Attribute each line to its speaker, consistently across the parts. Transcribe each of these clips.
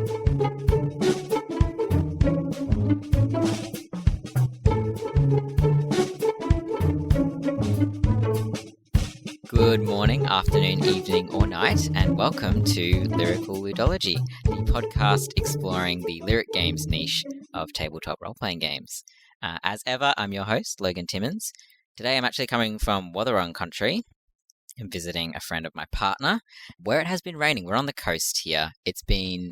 Speaker 1: Good morning, afternoon, evening, or night, and welcome to Lyrical Ludology, the podcast exploring the lyric games niche of tabletop role-playing games. As ever, I'm your host, Logan Timmins. Today I'm actually coming from Wathaurong country and visiting a friend of my partner, where it has been raining. We're on the coast here. It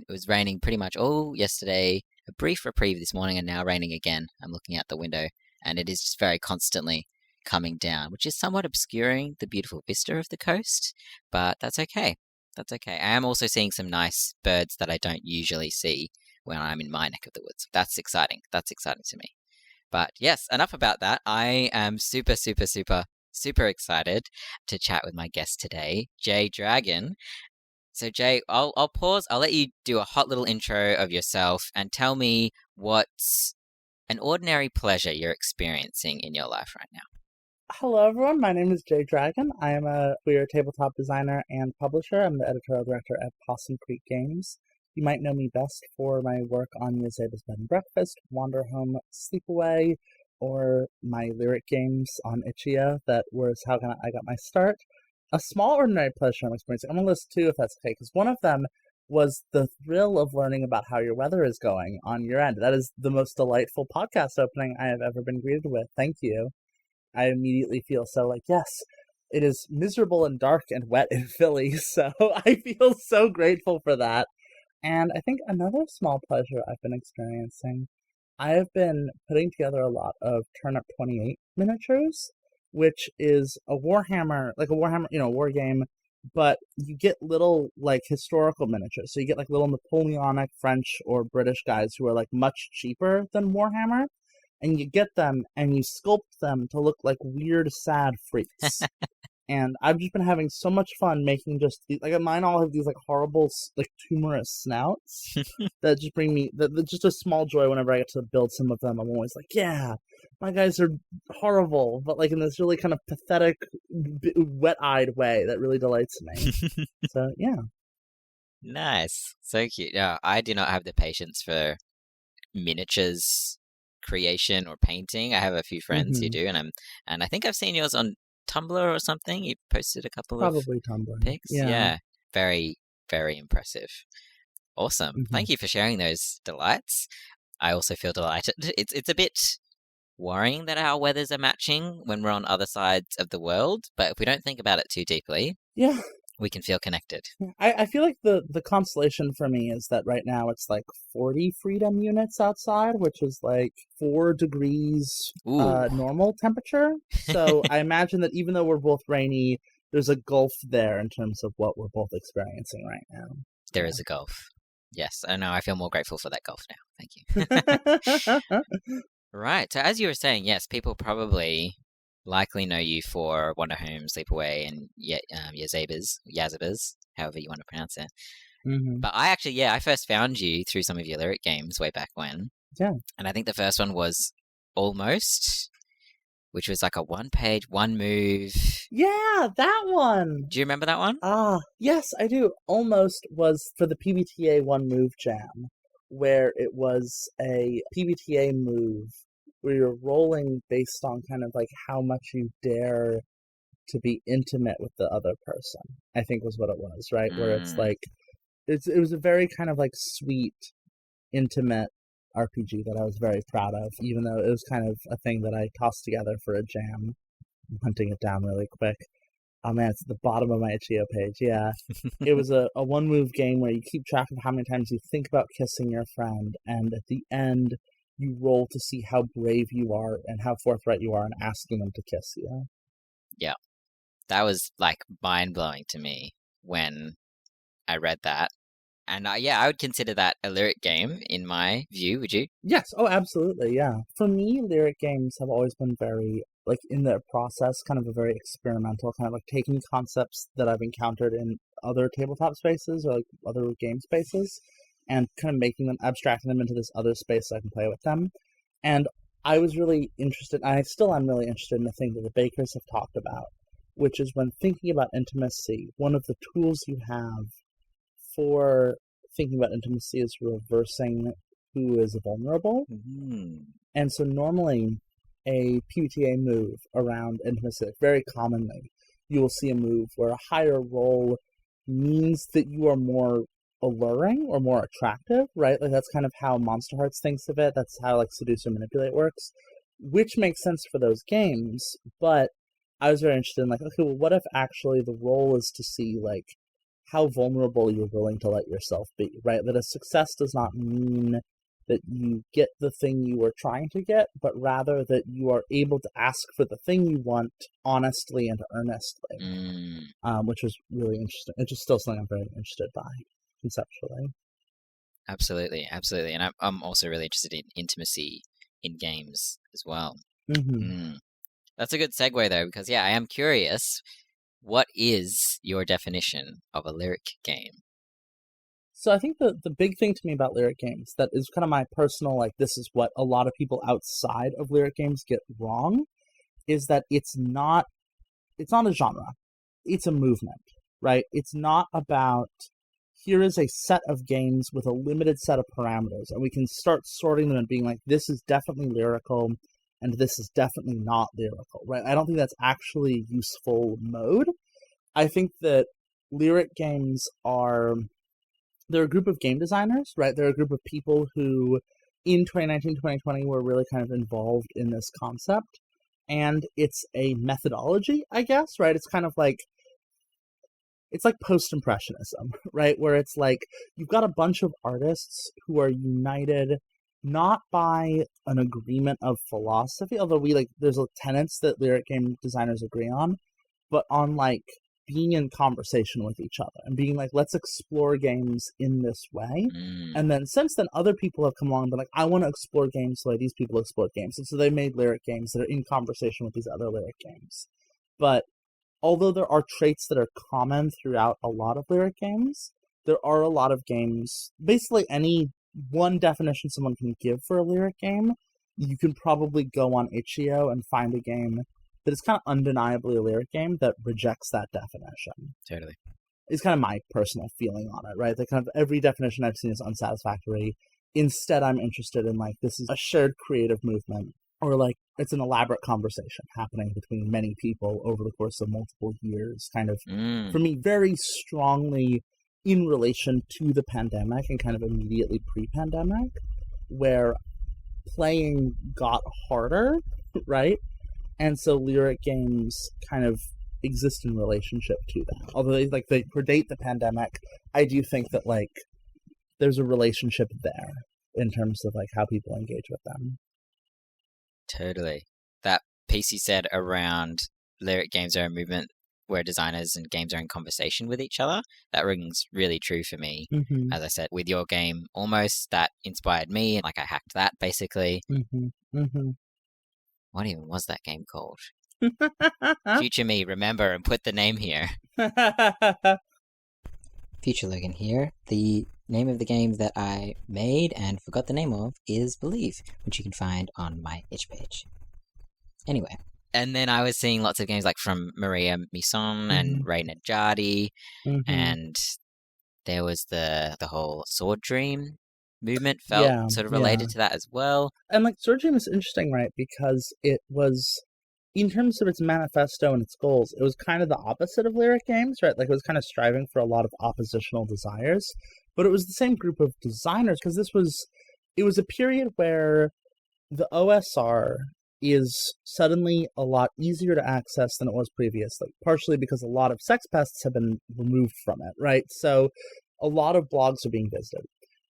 Speaker 1: was raining pretty much all yesterday, a brief reprieve this morning, and now raining again. I'm looking out the window, and it is just very constantly coming down, which is somewhat obscuring the beautiful vista of the coast, but that's okay. That's okay. I am also seeing some nice birds that I don't usually see when I'm in my neck of the woods. That's exciting. That's exciting to me. But yes, enough about that. I am super excited to chat with my guest today, Jay Dragon. So Jay, I'll pause. I'll let you do a hot little intro of yourself and tell me what's an ordinary pleasure you're experiencing in your life right now.
Speaker 2: Hello, everyone. My name is Jay Dragon. I am a queer tabletop designer and publisher. I'm the editorial director at Possum Creek Games. You might know me best for my work on Yazeba's Bed and Breakfast, Wander Home, Sleepaway, or my lyric games on Itch.io that was how I got my start. A small ordinary pleasure I'm experiencing. I'm going to list two if that's okay, because one of them was the thrill of learning about how your weather is going on your end. That is the most delightful podcast opening I have ever been greeted with. Thank you. I immediately feel so like, yes, it is miserable and dark and wet in Philly, so I feel so grateful for that. And I think another small pleasure I've been experiencing, I have been putting together a lot of Turnip 28 miniatures, which is a Warhammer, war game, but you get little, historical miniatures. So you get, little Napoleonic French or British guys who are, much cheaper than Warhammer. And you get them, and you sculpt them to look like weird, sad freaks. And I've just been having so much fun making just these, mine all have these, horrible, tumorous snouts that just bring me, just a small joy whenever I get to build some of them. I'm always like, yeah, my guys are horrible, but, in this really kind of pathetic, wet-eyed way that really delights me. So, yeah.
Speaker 1: Nice. So cute. Yeah, I do not have the patience for miniatures creation or painting. I have a few friends who do, and I think I've seen yours on Tumblr or something. You posted a couple of
Speaker 2: Tumblr
Speaker 1: pics. Yeah, very impressive. Awesome. Thank you for sharing those delights. I also feel delighted. It's a bit worrying that our weathers are matching when we're on other sides of the world, but if we don't think about it too deeply, we can feel connected.
Speaker 2: I feel like the consolation for me is that right now it's 40 freedom units outside, which is 4 degrees normal temperature. So I imagine that even though we're both rainy, there's a gulf there in terms of what we're both experiencing right now.
Speaker 1: There is a gulf. Yes, I know. I feel more grateful for that gulf now. Thank you. Right. So as you were saying, yes, people probably likely know you for Wander Home, Sleepaway, and Yazeba's, however you want to pronounce it. But I first found you through some of your lyric games way back when.
Speaker 2: Yeah.
Speaker 1: And I think the first one was Almost, which was a one-page, one-move.
Speaker 2: Yeah, that one!
Speaker 1: Do you remember that one?
Speaker 2: Yes, I do. Almost was for the PBTA one-move jam, where it was a PBTA move where you're rolling based on kind of how much you dare to be intimate with the other person, I think was what it was, right? Where it's it was a very kind of sweet, intimate RPG that I was very proud of, even though it was kind of a thing that I tossed together for a jam. I'm hunting it down really quick. Oh man, it's at the bottom of my Itch.io page, yeah. It was a one-move game where you keep track of how many times you think about kissing your friend, and at the end, you roll to see how brave you are and how forthright you are in asking them to kiss you.
Speaker 1: Yeah. That was mind-blowing to me when I read that. And I would consider that a lyric game in my view, would you?
Speaker 2: Yes, oh absolutely, yeah. For me, lyric games have always been very, in their process, kind of a very experimental, kind of taking concepts that I've encountered in other tabletop spaces or other game spaces, and kind of making them, abstracting them into this other space so I can play with them. And I was really interested, and I still am really interested in the thing that the Bakers have talked about, which is when thinking about intimacy, one of the tools you have for thinking about intimacy as reversing who is vulnerable.
Speaker 1: Mm.
Speaker 2: And so normally a PBTA move around intimacy, very commonly, you will see a move where a higher roll means that you are more alluring or more attractive, right? Like that's kind of how Monster Hearts thinks of it. That's how like Seduce or Manipulate works, which makes sense for those games. But I was very interested in like, okay, well, what if actually the role is to see like how vulnerable you're willing to let yourself be, right? That a success does not mean that you get the thing you were trying to get, but rather that you are able to ask for the thing you want honestly and earnestly, which was really interesting. It's just still something I'm very interested by conceptually.
Speaker 1: Absolutely. And I'm also really interested in intimacy in games as well. That's a good segue, though, because, yeah, I am curious, what is your definition of a lyric game?
Speaker 2: So I think the big thing to me about lyric games that is kind of my personal, like, this is what a lot of people outside of lyric games get wrong, is that it's not a genre. It's a movement, right? It's not about, here is a set of games with a limited set of parameters, and we can start sorting them and being like, this is definitely lyrical, and this is definitely not lyrical, right? I don't think that's actually a useful mode. I think that lyric games they're a group of game designers, right? They're a group of people who, in 2019, 2020, were really kind of involved in this concept. And it's a methodology, I guess, right? It's kind of like, it's like post-impressionism, right? Where it's like, you've got a bunch of artists who are united not by an agreement of philosophy, although there's tenets that lyric game designers agree on, but on like being in conversation with each other and being like, let's explore games in this way. And then since then, other people have come along and been like, I want to explore games the way these people explore games. And so they made lyric games that are in conversation with these other lyric games. But although there are traits that are common throughout a lot of lyric games, there are a lot of games, basically any one definition someone can give for a lyric game, you can probably go on itch.io and find a game that is kind of undeniably a lyric game that rejects that definition.
Speaker 1: Totally.
Speaker 2: It's kind of my personal feeling on it, right? That kind of every definition I've seen is unsatisfactory. Instead, I'm interested in like, this is a shared creative movement, or like it's an elaborate conversation happening between many people over the course of multiple years, kind of, for me, very strongly in relation to the pandemic and kind of immediately pre-pandemic, where playing got harder, right? And so lyric games kind of exist in relationship to that. Although they predate the pandemic, I do think that like there's a relationship there in terms of like how people engage with them.
Speaker 1: Totally. That piece you said around lyric games are a movement where designers and games are in conversation with each other, that rings really true for me. As I said, with your game, Almost, that inspired me, and like I hacked that basically. What even was that game called? Future me, remember and put the name here. Future Logan here. The name of the game that I made and forgot the name of is Believe, which you can find on my itch page. Anyway. And then I was seeing lots of games like from Maria Misson and Ray Najati, and there was the whole Sword Dream movement felt sort of related to that as well.
Speaker 2: And like Sword Dream is interesting, right? Because it was, in terms of its manifesto and its goals, it was kind of the opposite of lyric games, right? Like it was kind of striving for a lot of oppositional desires, but it was the same group of designers, because it was a period where the OSR is suddenly a lot easier to access than it was previously, partially because a lot of sex pests have been removed from it, right? So a lot of blogs are being visited.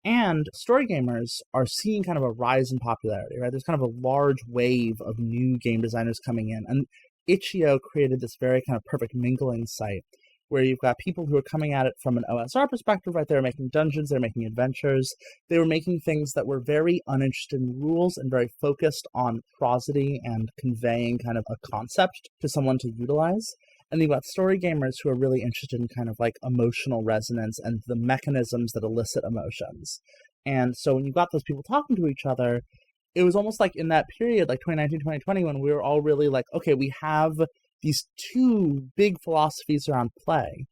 Speaker 2: And story gamers are seeing kind of a rise in popularity, right? There's kind of a large wave of new game designers coming in. And itch.io created this very kind of perfect mingling site where you've got people who are coming at it from an OSR perspective, right? They're making dungeons, they're making adventures. They were making things that were very uninterested in rules and very focused on prosody and conveying kind of a concept to someone to utilize. And you've got story gamers who are really interested in kind of like emotional resonance and the mechanisms that elicit emotions. And so when you've got those people talking to each other, it was almost like in that period, like 2019, 2020, when we were all really like, okay, we have these two big philosophies around play.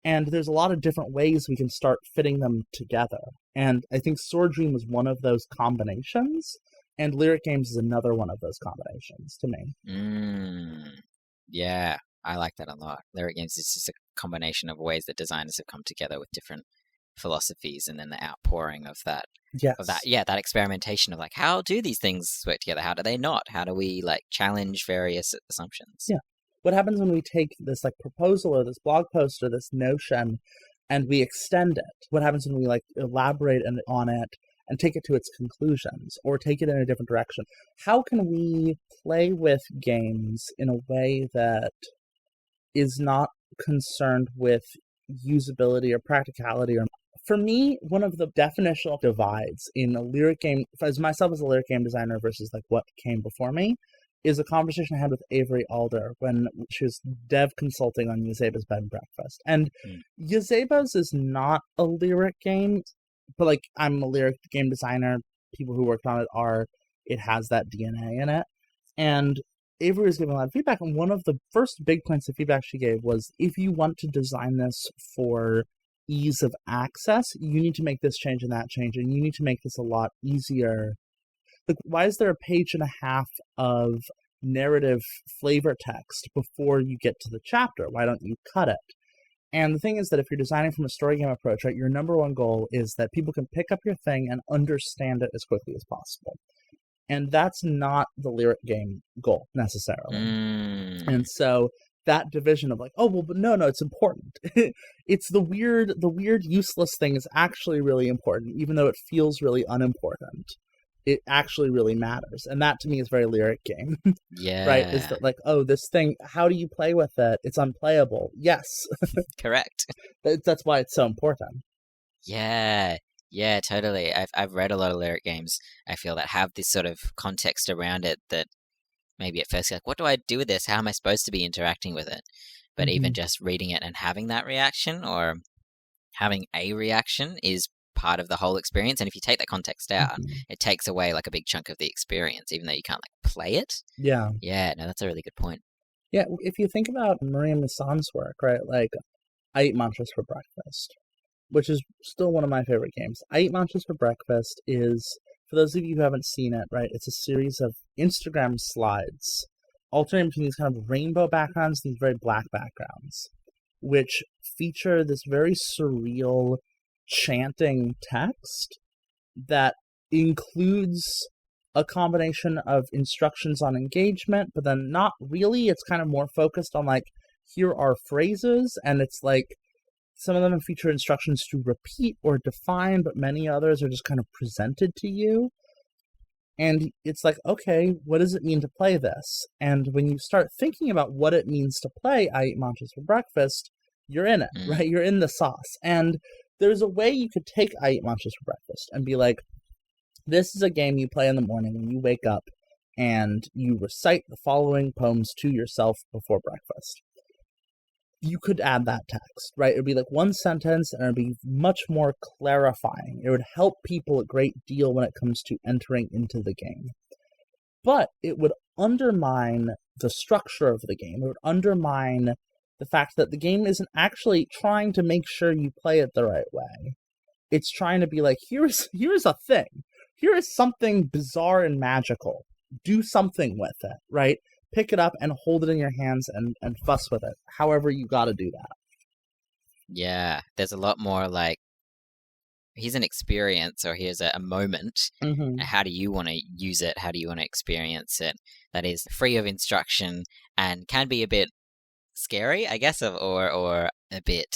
Speaker 2: And there's a lot of different ways we can start fitting them together. And I think Sword Dream is one of those combinations, and Lyric Games is another one of those combinations to me.
Speaker 1: Yeah, I like that a lot. Lyric Games is just a combination of ways that designers have come together with different philosophies, and then the outpouring of that.
Speaker 2: Yes.
Speaker 1: That experimentation of like, how do these things work together? How do they not? How do we like challenge various assumptions?
Speaker 2: Yeah. What happens when we take this like proposal or this blog post or this notion and we extend it? What happens when we like elaborate on it and take it to its conclusions or take it in a different direction? How can we play with games in a way that is not concerned with usability or practicality? Or for me, one of the definitional divides in a lyric game, as myself as a lyric game designer versus like what came before me, is a conversation I had with Avery Alder when she was dev consulting on Yazeba's Bed and Breakfast. And Yazeba's is not a lyric game, but like I'm a lyric game designer. People who worked on it has that DNA in it. And Avery was giving a lot of feedback, and one of the first big points of feedback she gave was, if you want to design this for ease of access, you need to make this change and that change, and you need to make this a lot easier. Like, why is there a page and a half of narrative flavor text before you get to the chapter? Why don't you cut it? And the thing is that if you're designing from a story game approach, right, your number one goal is that people can pick up your thing and understand it as quickly as possible. And that's not the lyric game goal necessarily. And so that division of like, oh, well, but no, it's important. It's the weird useless thing is actually really important, even though it feels really unimportant. It actually really matters. And that to me is very lyric game.
Speaker 1: Yeah.
Speaker 2: Right? Is that like, oh, this thing, how do you play with it? It's unplayable. Yes.
Speaker 1: Correct.
Speaker 2: That's why it's so important.
Speaker 1: Yeah. Yeah, totally. I've read a lot of lyric games, I feel, that have this sort of context around it that maybe at first you're like, what do I do with this? How am I supposed to be interacting with it? But even just reading it and having that reaction or having a reaction is part of the whole experience. And if you take that context out, it takes away like a big chunk of the experience, even though you can't like play it.
Speaker 2: Yeah.
Speaker 1: Yeah, no, that's a really good point.
Speaker 2: Yeah, if you think about Maria Mason's work, right, like I Eat Mantras for Breakfast, which is still one of my favorite games. I Eat Mantras for Breakfast is, for those of you who haven't seen it, right, it's a series of Instagram slides alternating between these kind of rainbow backgrounds and these very black backgrounds, which feature this very surreal chanting text that includes a combination of instructions on engagement, but then not really. It's kind of more focused on like, here are phrases, and it's like some of them feature instructions to repeat or define, but many others are just kind of presented to you. And it's like, okay, what does it mean to play this? And when you start thinking about what it means to play I Eat Mantras for Breakfast, you're in it, right? You're in the sauce. And there's a way you could take I Eat Mantras for Breakfast and be like, this is a game you play in the morning when you wake up and you recite the following poems to yourself before breakfast. You could add that text, right? It would be like one sentence, and it would be much more clarifying. It would help people a great deal when it comes to entering into the game. But it would undermine the structure of the game. It would undermine the fact that the game isn't actually trying to make sure you play it the right way. It's trying to be like, here's a thing. Here is something bizarre and magical. Do something with it, right? Pick it up and hold it in your hands and fuss with it. However you got to do that.
Speaker 1: Yeah, there's a lot more like, here's an experience or here's a moment. How do you want to use it? How do you want to experience it? That is free of instruction and can be a bit scary, I guess, or a bit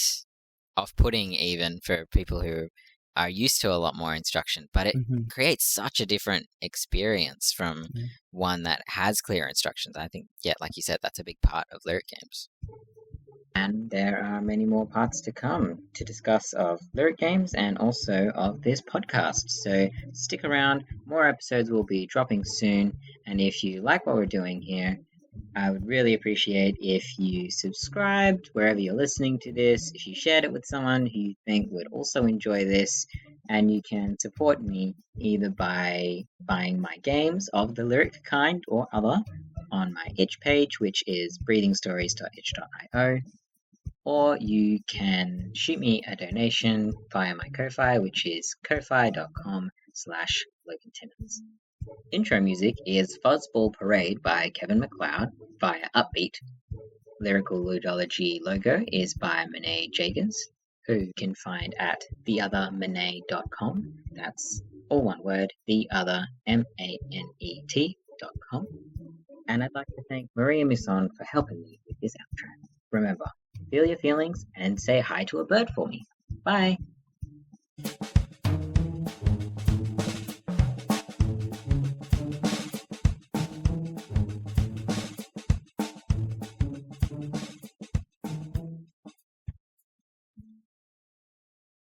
Speaker 1: off-putting even for people who are used to a lot more instruction, but it creates such a different experience from one that has clear instructions. I think, yeah, like you said, that's a big part of lyric games. And there are many more parts to come to discuss of lyric games and also of this podcast. So stick around, more episodes will be dropping soon. And if you like what we're doing here, I would really appreciate if you subscribed wherever you're listening to this, if you shared it with someone who you think would also enjoy this, and you can support me either by buying my games of the lyric kind or other on my itch page, which is breathingstories.itch.io, or you can shoot me a donation via my Ko-Fi, which is ko-fi.com/Logan Timmins. Intro music is Fuzzball Parade by Kevin MacLeod via Upbeat. Lyrical Ludology logo is by Monet Jagans, who you can find at theothermanet.com. That's all one word, theothermanet.com. And I'd like to thank Maria Misson for helping me with this outro. Remember, feel your feelings and say hi to a bird for me. Bye!